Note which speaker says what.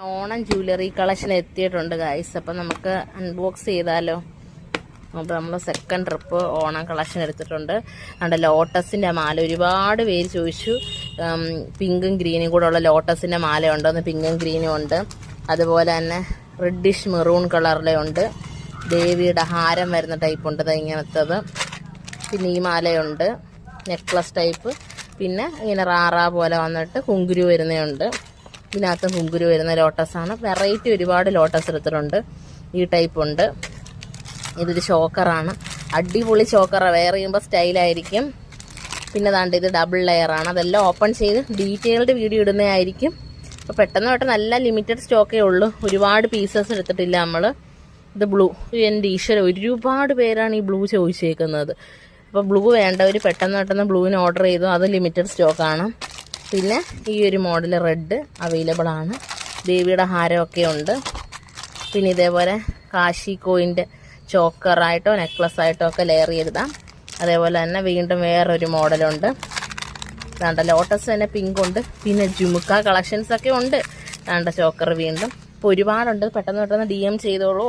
Speaker 1: Onam jewellery collection എത്തിയിട്ടുണ്ട് guys. അപ്പം നമുക്ക് അൺബോക്സ് ചെയ്താലോ? അപ്പോൾ നമ്മൾ സെക്കൻഡ് ട്രിപ്പ് ഓണം കളക്ഷൻ എടുത്തിട്ടുണ്ട്. നമ്മുടെ ലോട്ടസിൻ്റെ മാല ഒരുപാട് പേര് ചോദിച്ചു. പിങ്കും ഗ്രീനും കൂടെ ഉള്ള ലോട്ടസിൻ്റെ മാലയുണ്ട്. ഒന്ന് പിങ്കും ഗ്രീനും ഉണ്ട്. അതുപോലെ തന്നെ റെഡിഷ് മെറൂൺ കളറിലെ ഉണ്ട്. ദേവിയുടെ ഹാരം വരുന്ന ടൈപ്പ് ഉണ്ട്, ഇങ്ങനത്തത്. പിന്നെ ഈ മാലയുണ്ട്, നെക്ലസ് ടൈപ്പ്. പിന്നെ ഇങ്ങനെ റാറാ പോലെ വന്നിട്ട് കുങ്കുരു വരുന്നതുണ്ട്. ഇതിനകത്ത് കുങ്കുരു വരുന്ന ലോട്ടസാണ്. വെറൈറ്റി ഒരുപാട് ലോട്ടസ് എടുത്തിട്ടുണ്ട്. ഈ ടൈപ്പ് ഉണ്ട്. ഇതൊരു ചോക്കറാണ്, അടിപൊളി ചോക്കറാണ്. വെയർ ചെയ്യുമ്പോൾ സ്റ്റൈലായിരിക്കും. പിന്നെ ദാണ്ട് ഇത് ഡബിൾ ലെയറാണ്. അതെല്ലാം ഓപ്പൺ ചെയ്ത് ഡീറ്റെയിൽഡ് വീഡിയോ ഇടുന്നതായിരിക്കും. അപ്പോൾ പെട്ടെന്ന് നല്ല ലിമിറ്റഡ് സ്റ്റോക്കേ ഉള്ളൂ. ഒരുപാട് പീസസ് എടുത്തിട്ടില്ല നമ്മൾ. ഇത് ബ്ലൂ. എൻ്റെ ഈശ്വര, ഒരുപാട് പേരാണ് ഈ ബ്ലൂ ചോദിച്ചേക്കുന്നത്. അപ്പോൾ ബ്ലൂ വേണ്ടവർ പെട്ടെന്ന് ബ്ലൂവിന് ഓർഡർ ചെയ്തു. അത് ലിമിറ്റഡ് സ്റ്റോക്കാണ്. പിന്നെ ഈ ഒരു മോഡൽ റെഡ് അവൈലബിൾ ആണ്. ദേവിയുടെ ഹാരമൊക്കെ ഉണ്ട്. പിന്നെ ഇതേപോലെ കാശി കോയിൻ്റെ ചോക്കറായിട്ടോ നെക്ലസ് ആയിട്ടോ ഒക്കെ ലെയർ ചെയ്തിടാം. അതേപോലെ തന്നെ വീണ്ടും വേറൊരു മോഡലുണ്ട്. വേണ്ട ലോട്ടസ് തന്നെ പിങ്ക് ഉണ്ട്. പിന്നെ ജുമുക്ക കളക്ഷൻസ് ഒക്കെ ഉണ്ട്. വേണ്ട ചോക്കർ വീണ്ടും. ഇപ്പോൾ ഒരുപാടുണ്ട്. പെട്ടെന്ന് DM ചെയ്തോളൂ.